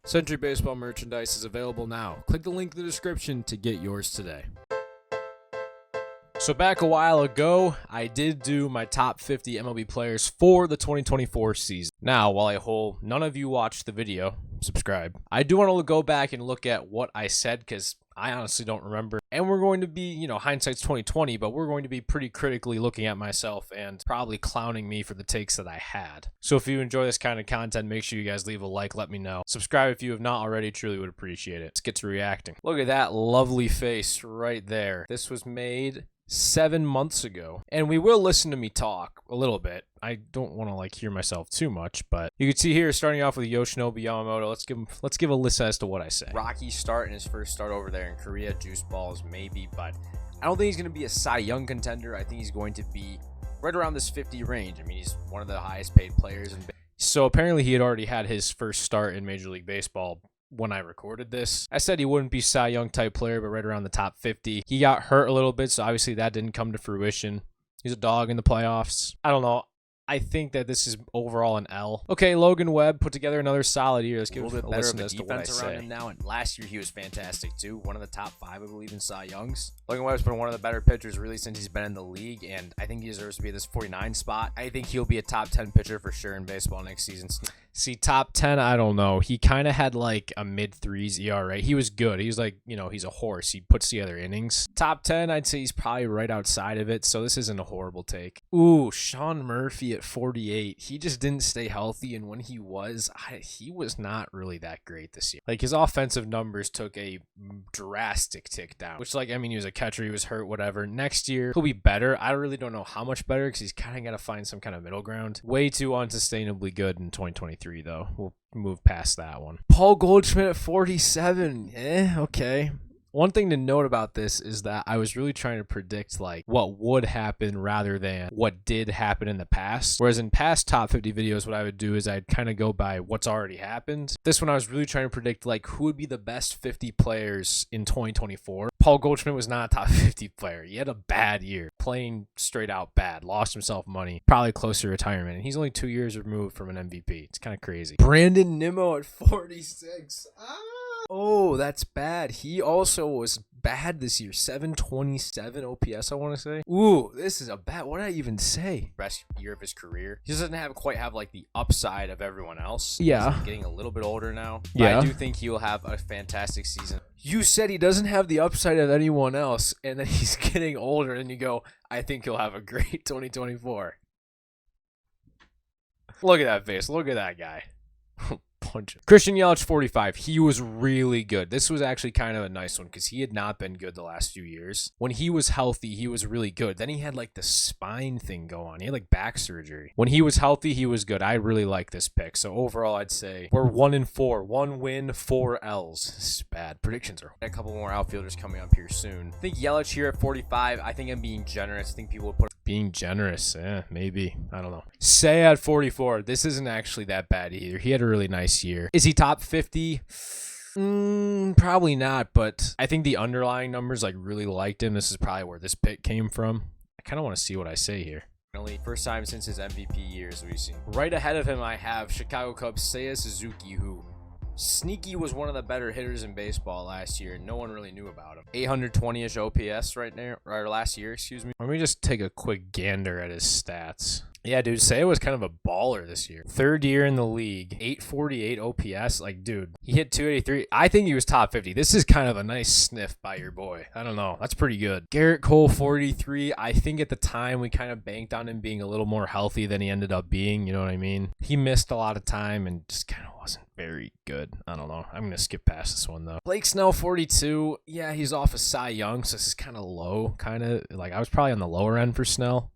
Sentry baseball merchandise is available now. Click the link in the description to get yours today. So back a while ago, I did do my top 50 MLB players for the 2024 season. Now, while I hope none of you watched the video, subscribe. I do want to go back and look at what I said because I honestly don't remember. And we're going to be, hindsight's 2020, but we're going to be pretty critically looking at myself and probably clowning me for the takes that I had. So if you enjoy this kind of content, make sure you guys leave a like, let me know. Subscribe if you have not already, truly would appreciate it. Let's get to reacting. Look at that lovely face right there. This was made 7 months ago, and we will listen to me talk a little bit. I don't want to hear myself too much, but you can see here starting off with Yoshinobu Yamamoto. Let's give a list as to what I say. Rocky start in his first start over there in Korea. Juice balls maybe, but I don't think he's going to be a Cy Young contender. I think he's going to be right around this 50 range. I mean, he's one of the highest paid players in. So apparently he had already had his first start in Major League Baseball when I recorded this. I said he wouldn't be Cy Young type player, but right around the top 50. He got hurt a little bit, so obviously that didn't come to fruition. He's a dog in the playoffs. I don't know. I think that this is overall an L. Okay, Logan Webb put together another solid year. Let's give a little bit better of a defense around him now. And last year he was fantastic too. One of the top 5, I believe, in Cy Youngs. Logan Webb's been one of the better pitchers really since he's been in the league, and I think he deserves to be this 49 spot. I think he'll be a top 10 pitcher for sure in baseball next season. See, top 10, I don't know. He kind of had a mid-3s ERA. He was good. He was he's a horse. He puts together innings. Top 10, I'd say he's probably right outside of it, so this isn't a horrible take. Ooh, Sean Murphy at 48. He just didn't stay healthy, and when he was not really that great this year. His offensive numbers took a drastic tick down, which, he was a catcher. He was hurt, whatever. Next year, he'll be better. I really don't know how much better because he's kind of got to find some kind of middle ground. Way too unsustainably good in 2023. Though. We'll move past that one. Paul Goldschmidt at 47. Okay. One thing to note about this is that I was really trying to predict what would happen rather than what did happen in the past. Whereas in past top 50 videos, what I would do is I'd kind of go by what's already happened. This one I was really trying to predict who would be the best 50 players in 2024. Paul Goldschmidt was not a top 50 player. He had a bad year, playing straight out bad, lost himself money, probably close to retirement. And he's only 2 years removed from an MVP. It's kind of crazy. Brandon Nimmo at 46. Oh, that's bad. He also was bad this year. 727 OPS, I want to say. Ooh, this is a bad. What did I even say? Best year of his career. He doesn't quite have the upside of everyone else. Yeah. He's getting a little bit older now. Yeah. I do think he'll have a fantastic season. You said he doesn't have the upside of anyone else, and then he's getting older, and you go, I think he'll have a great 2024. Look at that face. Look at that guy. Christian Yelich, 45. He was really good. This was actually kind of a nice one because he had not been good the last few years. When he was healthy, he was really good. Then he had the spine thing go on. He had back surgery. When he was healthy, he was good. I really like this pick. So overall, I'd say we're 1-4. 1 win, 4 L's. This is bad. Predictions are a couple more outfielders coming up here soon. I think Yelich here at 45. I think I'm being generous. I think people would put being generous. Maybe. I don't know. Say at 44. This isn't actually that bad either. He had a really nice year. Is he top 50? Probably not, but I think the underlying numbers really liked him. This is probably where this pick came from. I kind of want to see what I say here. First time since his MVP years we've seen. Right ahead of him, I have Chicago Cubs Seiya Suzuki, who sneaky was one of the better hitters in baseball last year. No one really knew about him. 820-ish OPS right there, or last year, excuse me. Let me just take a quick gander at his stats. Yeah, dude, Seiya was kind of a baller this year. 3rd year in the league, 848 OPS. Dude, he hit 283. I think he was top 50. This is kind of a nice sniff by your boy. I don't know. That's pretty good. Garrett Cole, 43. I think at the time we kind of banked on him being a little more healthy than he ended up being. You know what I mean? He missed a lot of time and just kind of wasn't very good. I don't know. I'm going to skip past this one, though. Blake Snell, 42. Yeah, he's off of Cy Young, so this is kind of low. I was probably on the lower end for Snell.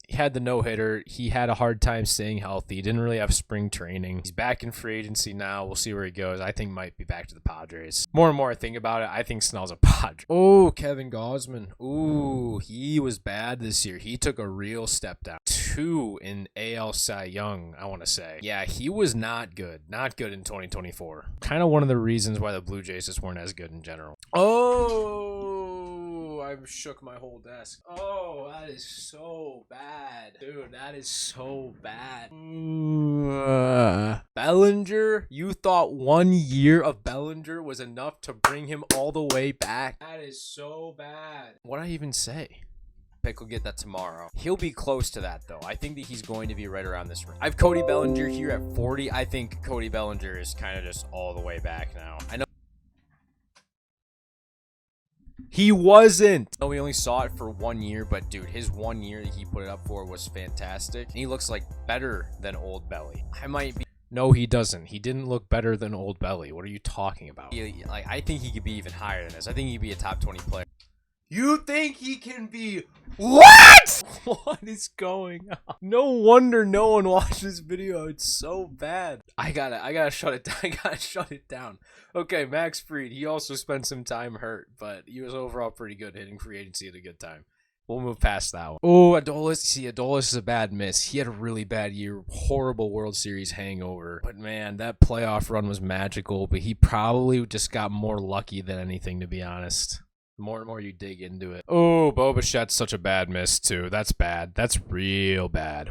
He had the no-hitter. He had a hard time staying healthy. He didn't really have spring training. He's back in free agency now. We'll see where he goes. I think might be back to the Padres. More and more I think about it, I think Snell's a Padre. Oh, Kevin Gausman. Ooh, he was bad this year. He took a real step down. 2 in AL Cy Young, I want to say. Yeah, he was not good. Not good in 2024. Kind of one of the reasons why the Blue Jays just weren't as good in general. Oh, I shook my whole desk. Oh, that is so bad. Dude, that is so bad. Bellinger? You thought 1 year of Bellinger was enough to bring him all the way back? That is so bad. What'd I even say? Pick will get that tomorrow. He'll be close to that, though. I think that he's going to be right around this range. I have Cody Bellinger here at 40. I think Cody Bellinger is kind of just all the way back now. I know he wasn't. No, we only saw it for 1 year, but dude, his 1 year that he put it up for was fantastic. And he looks like better than Old Belly. I might be. No, he doesn't. He didn't look better than Old Belly. What are you talking about? Like, I think he could be even higher than this. I think he could be a top 20 player. You think he can be what? What is going on? No wonder no one watched this video. It's so bad. I gotta shut it down. I gotta shut it down. Okay, Max Fried. He also spent some time hurt, but he was overall pretty good hitting free agency at a good time. We'll move past that one. Oh, Adolis. See, Adolis is a bad miss. He had a really bad year. Horrible World Series hangover. But man, that playoff run was magical, but he probably just got more lucky than anything, to be honest. The more and more you dig into it. Oh, Bo Bichette's such a bad miss, too. That's bad. That's real bad.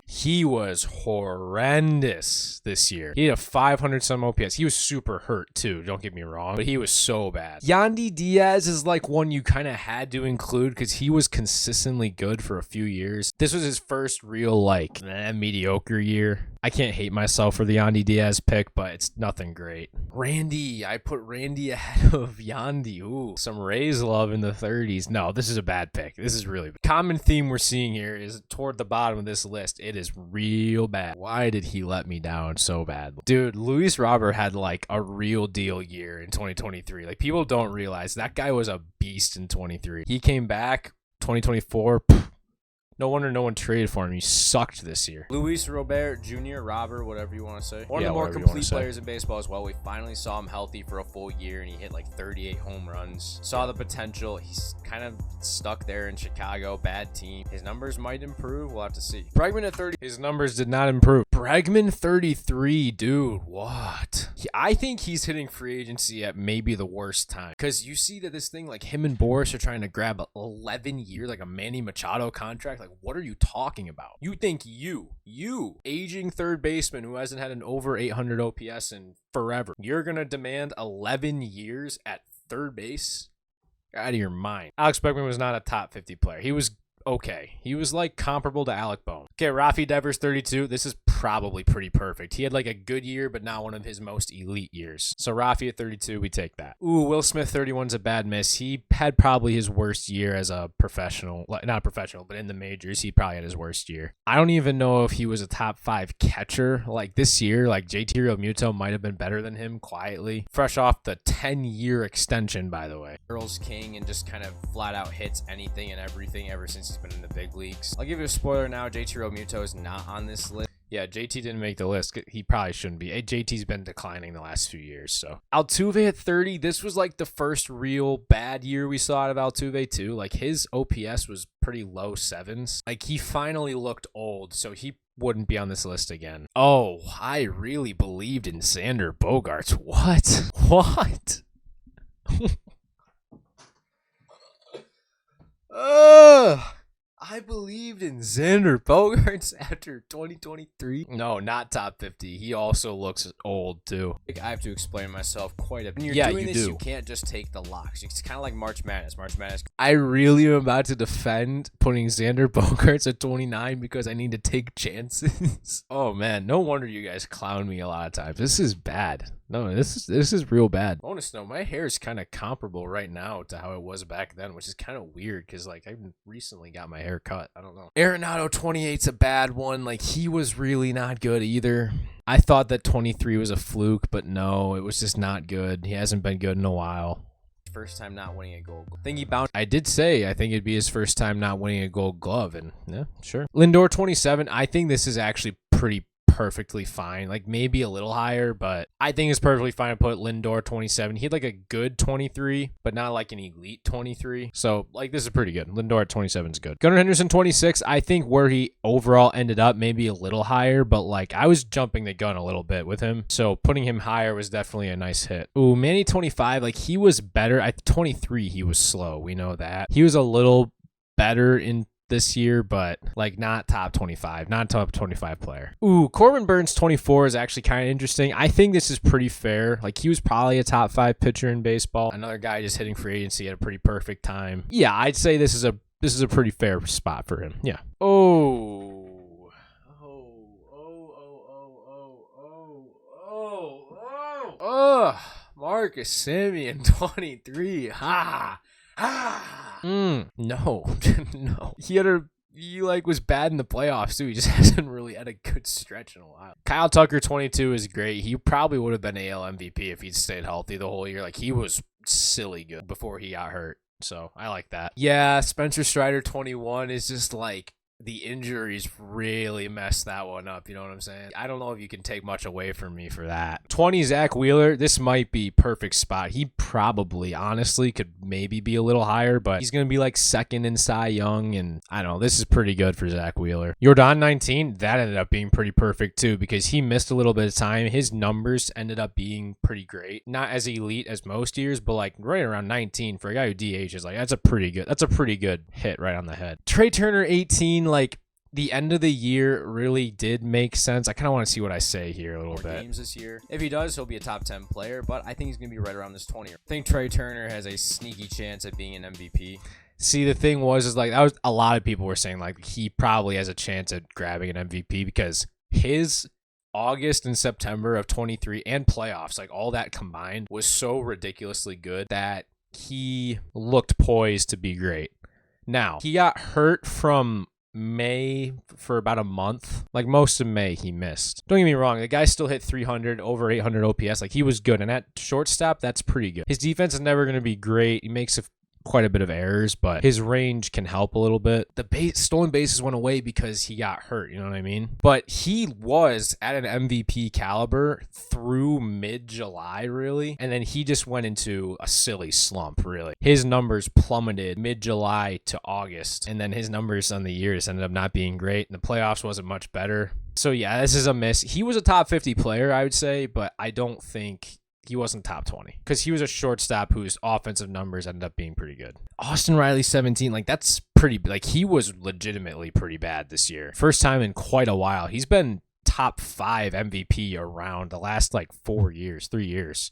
He was horrendous this year. He had a 500-some OPS. He was super hurt, too. Don't get me wrong. But he was so bad. Yandy Diaz is like one you kind of had to include because he was consistently good for a few years. This was his first real, like, mediocre year. I can't hate myself for the Yandy Diaz pick, but it's nothing great. Randy. I put Randy ahead of Yandy. Ooh, some Rays love in the 30s. No, this is a bad pick. This is really bad. Common theme we're seeing here is toward the bottom of this list. It is real bad. Why did he let me down so bad? Dude, Luis Robert had like a real deal year in 2023. Like, people don't realize that guy was a beast in 23. He came back 2024. No wonder no one traded for him. He sucked this year. Luis Robert Jr., Robert, whatever you want to say. One of the more complete players in baseball as well. We finally saw him healthy for a full year, and he hit like 38 home runs. Saw the potential. He's kind of stuck there in Chicago. Bad team. His numbers might improve. We'll have to see. Bregman at 30. His numbers did not improve. Bregman 33, dude. What? I think he's hitting free agency at maybe the worst time. Because you see that this thing, like him and Boris are trying to grab a 11-year, like a Manny Machado contract. Like, what are you talking about? You think you, aging third baseman who hasn't had an over 800 OPS in forever, you're going to demand 11 years at third base? You're out of your mind. Alex Bregman was not a top 50 player. He was okay. He was like comparable to Alec Bohm. Okay, Rafi Devers 32. This is probably pretty perfect. He had like a good year, but not one of his most elite years. So Rafi at 32, we take that. Ooh, Will Smith 31's a bad miss. He had probably his worst year as a professional, not a professional, but in the majors, he probably had his worst year. I don't even know if he was a top 5 catcher. Like this year, like JT Realmuto might have been better than him quietly. Fresh off the 10-year extension, by the way. Earl's king and just kind of flat out hits anything and everything ever since he's been in the big leagues. I'll give you a spoiler now. JT Realmuto is not on this list. Yeah, JT didn't make the list. He probably shouldn't be. JT's been declining the last few years. So Altuve at 30. This was like the first real bad year we saw out of Altuve too. Like his OPS was pretty low 7s. Like he finally looked old, so he wouldn't be on this list again. Oh, I really believed in Xander Bogaerts. What? What? I believed in Xander Bogaerts after 2023. No, not top 50. He also looks old, too. Like, I have to explain myself quite a bit. When you're doing this, you can't just take the locks. It's kind of like March Madness. I really am about to defend putting Xander Bogaerts at 29 because I need to take chances. Oh, man. No wonder you guys clown me a lot of times. This is bad. No, this is real bad. Bonus note, my hair is kind of comparable right now to how it was back then, which is kind of weird because, like, I recently got my hair cut. I don't know. Arenado 28's a bad one. Like, he was really not good either. I thought that 23 was a fluke, but no, it was just not good. He hasn't been good in a while. First time not winning a gold glove. I did say I think it'd be his first time not winning a gold glove, and yeah, sure. Lindor 27, I think this is actually pretty perfectly fine. Like maybe a little higher, but I think it's perfectly fine to put Lindor 27. He had like a good 23, but not like an elite 23. So like this is pretty good. Lindor at 27 is good. Gunnar Henderson 26. I think where he overall ended up maybe a little higher, but like I was jumping the gun a little bit with him. So putting him higher was definitely a nice hit. Ooh, Manny 25. Like he was better. At 23, he was slow. We know that. He was a little better in this year, but like not top 25, not top 25 player. Ooh, Corbin Burns 24 is actually kind of interesting. I think this is pretty fair. Like he was probably a top 5 pitcher in baseball. Another guy just hitting free agency at a pretty perfect time. Yeah, I'd say this is a pretty fair spot for him. Yeah. Marcus Semien 23. No. No. He like was bad in the playoffs too. He just hasn't really had a good stretch in a while. Kyle Tucker 22 is great. He probably would have been AL MVP if he'd stayed healthy the whole year. Like he was silly good before he got hurt. So I like that. Yeah, Spencer Strider 21 is just like the injuries really messed that one up. You know what I'm saying? I don't know if you can take much away from me for that. 20, Zach Wheeler. This might be perfect spot. He probably, honestly, could maybe be a little higher, but he's going to be like second in Cy Young. And I don't know. This is pretty good for Zach Wheeler. Jordan 19, that ended up being pretty perfect too because he missed a little bit of time. His numbers ended up being pretty great. Not as elite as most years, but like right around 19 for a guy who DH is like, that's a pretty good hit right on the head. Trey Turner 18, like the end of the year really did make sense. I kind of want to see what I say here a little bit. Games this year. If he does, he'll be a top 10 player, but I think he's going to be right around this 20. I think Trey Turner has a sneaky chance at being an MVP. See, the thing was like that was a lot of people were saying like he probably has a chance at grabbing an MVP because his August and September of 23 and playoffs, like all that combined was so ridiculously good that he looked poised to be great. Now, he got hurt from May for about a month. Like most of May, he missed. Don't get me wrong. The guy still hit 300, over 800 OPS. Like he was good. And at shortstop, that's pretty good. His defense is never going to be great. He makes quite a bit of errors, but his range can help a little bit. The stolen bases went away because he got hurt, you know what I mean? But he was at an MVP caliber through mid-July, really, and then he just went into a silly slump, really. His numbers plummeted mid-July to August, and then his numbers on the year just ended up not being great, and the playoffs wasn't much better. So yeah, this is a miss. He was a top 50 player, I would say, but I don't think he wasn't top 20 because he was a shortstop whose offensive numbers ended up being pretty good. Austin Riley 17, like that's pretty, like he was legitimately pretty bad this year. First time in quite a while. He's been top 5 MVP around the last like 3 years.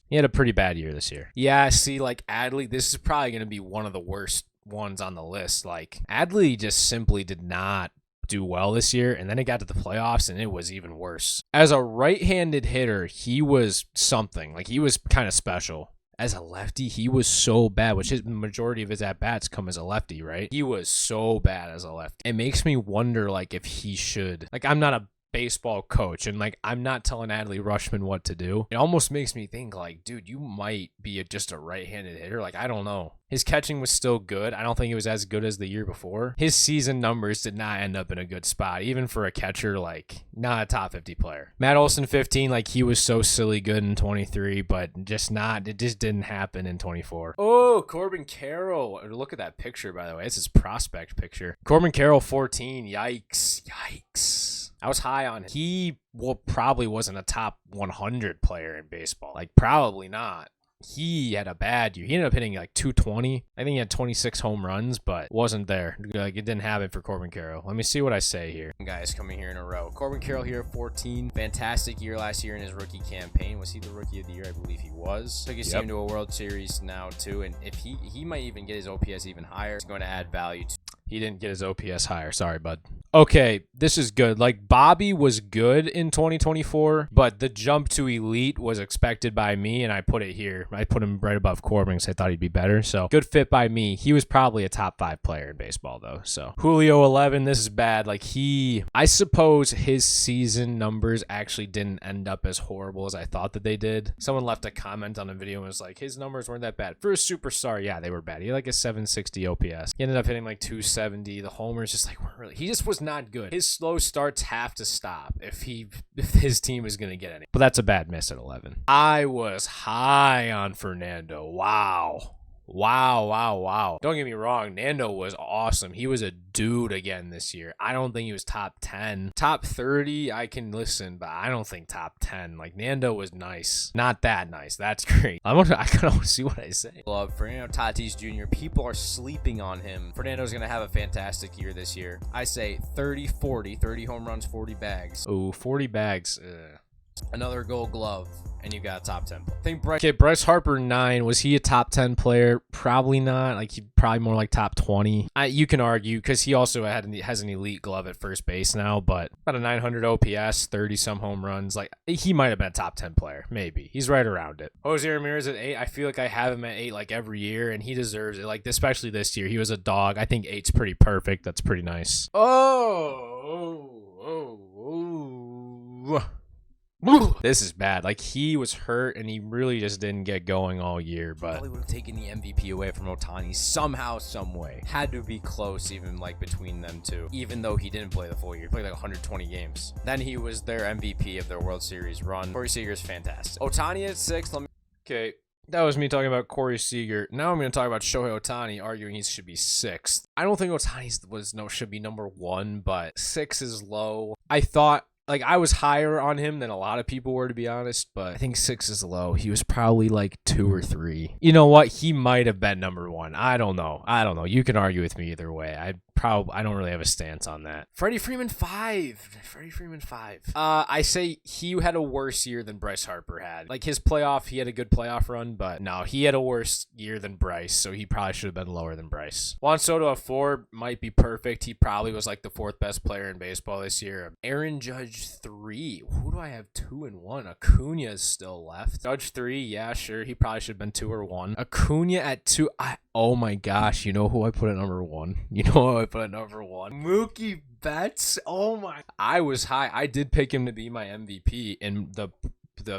He had a pretty bad year this year. Yeah, see, like Adley, this is probably going to be one of the worst ones on the list. Like Adley just simply did not do well this year, and then it got to the playoffs and it was even worse. As a right-handed hitter, he was something. Like he was kind of special. As a lefty, he was so bad, which the majority of his at-bats come as a lefty, right? He was so bad as a lefty. It makes me wonder like if he should, like I'm not a baseball coach and like I'm not telling Adley Rutschman what to do. It almost makes me think like, dude, you might be just a right-handed hitter. Like I don't know. His catching was still good. I don't think it was as good as the year before. His season numbers did not end up in a good spot, even for a catcher, like not a top 50 player. Matt Olson 15, like he was so silly good in 23, but it just didn't happen in 24. Oh, Corbin Carroll. Look at that picture, by the way. It's his prospect picture. Corbin Carroll 14. Yikes. I was high on him. He probably wasn't a top 100 player in baseball. Like probably not. He had a bad year. He ended up hitting like 220. I think he had 26 home runs, but wasn't there. Like it didn't happen for Corbin Carroll. Let me see what I say here. Guys coming here in a row. Corbin Carroll here at 14. Fantastic year last year in his rookie campaign. Was he the rookie of the year? I believe he was. Took his team to a World Series now too. And if he might even get his OPS even higher. It's going to add value to. He didn't get his OPS higher. Sorry, bud. Okay, this is good. Like, Bobby was good in 2024, but the jump to elite was expected by me, and I put it here. I put him right above Corbin because I thought he'd be better. So, good fit by me. He was probably a top 5 player in baseball, though. So, Julio 11, this is bad. Like, I suppose his season numbers actually didn't end up as horrible as I thought that they did. Someone left a comment on the video and was like, his numbers weren't that bad. For a superstar, yeah, they were bad. He had like a 760 OPS. He ended up hitting like 270 270. The homers just like weren't really. He just was not good. His slow starts have to stop if his team is gonna get any. But that's a bad miss at 11. I was high on Fernando. Wow. Don't get me wrong. Nando was awesome. He was a dude again this year. I don't think he was top 10. Top 30, I can listen, but I don't think top 10. Like, Nando was nice. Not that nice. That's great. I kind of want to see what I say. Love Fernando Tatis Jr. People are sleeping on him. Fernando's going to have a fantastic year this year. I say 30-40. 30 home runs, 40 bags. Oh, 40 bags. Another Gold Glove, and you got a top 10. Bryce Harper 9. Was he a top 10 player? Probably not. Like, he probably more like top 20. You can argue because he also has an elite glove at first base now, but about a 900 OPS, 30 some home runs. Like, he might have been a top 10 player. Maybe he's right around it. Jose Ramirez at 8. I feel like I have him at 8 like every year, and he deserves it. Like, especially this year, he was a dog. I think 8's pretty perfect. That's pretty nice. This is bad. Like, he was hurt and he really just didn't get going all year, but probably would have taken the MVP away from Ohtani somehow, some way. Had to be close even like between them two, even though he didn't play the full year. He played like 120 games. Then he was their MVP of their World Series run. Corey Seager's fantastic. Ohtani at 6. Okay. That was me talking about Corey Seager. Now I'm going to talk about Shohei Ohtani, arguing he should be 6th. I don't think Ohtani should be number 1, but 6 is low. I thought, like, I was higher on him than a lot of people were, to be honest, but I think 6 is low. He was probably like 2 or 3. You know what? He might have been number 1. I don't know. You can argue with me either way. I don't really have a stance on that. Freddie Freeman 5. I say he had a worse year than Bryce Harper had. Like, his playoff, he had a good playoff run, but no, he had a worse year than Bryce, so he probably should have been lower than Bryce. Juan Soto at 4 might be perfect. He probably was like the 4th best player in baseball this year. Aaron Judge 3. Who do I have 2 and 1? Acuna is still left. Judge 3, yeah, sure. He probably should have been 2 or 1. Acuna at 2. Oh my gosh, you know who I put at number 1? Mookie Betts. Oh my. I was high. I did pick him to be my MVP in the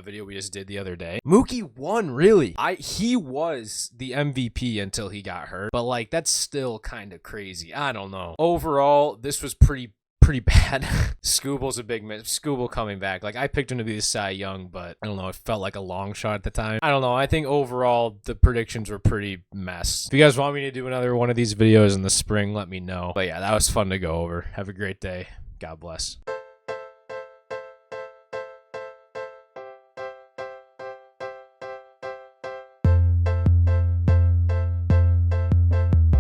video we just did the other day. Mookie won, really. He was the MVP until he got hurt, but like, that's still kind of crazy. I don't know. Overall, this was pretty bad. Scooble's a big miss. Scooble coming back. Like, I picked him to be the Cy Young, but I don't know. It felt like a long shot at the time. I don't know. I think overall the predictions were pretty mess. If you guys want me to do another one of these videos in the spring, let me know. But yeah, that was fun to go over. Have a great day. God bless.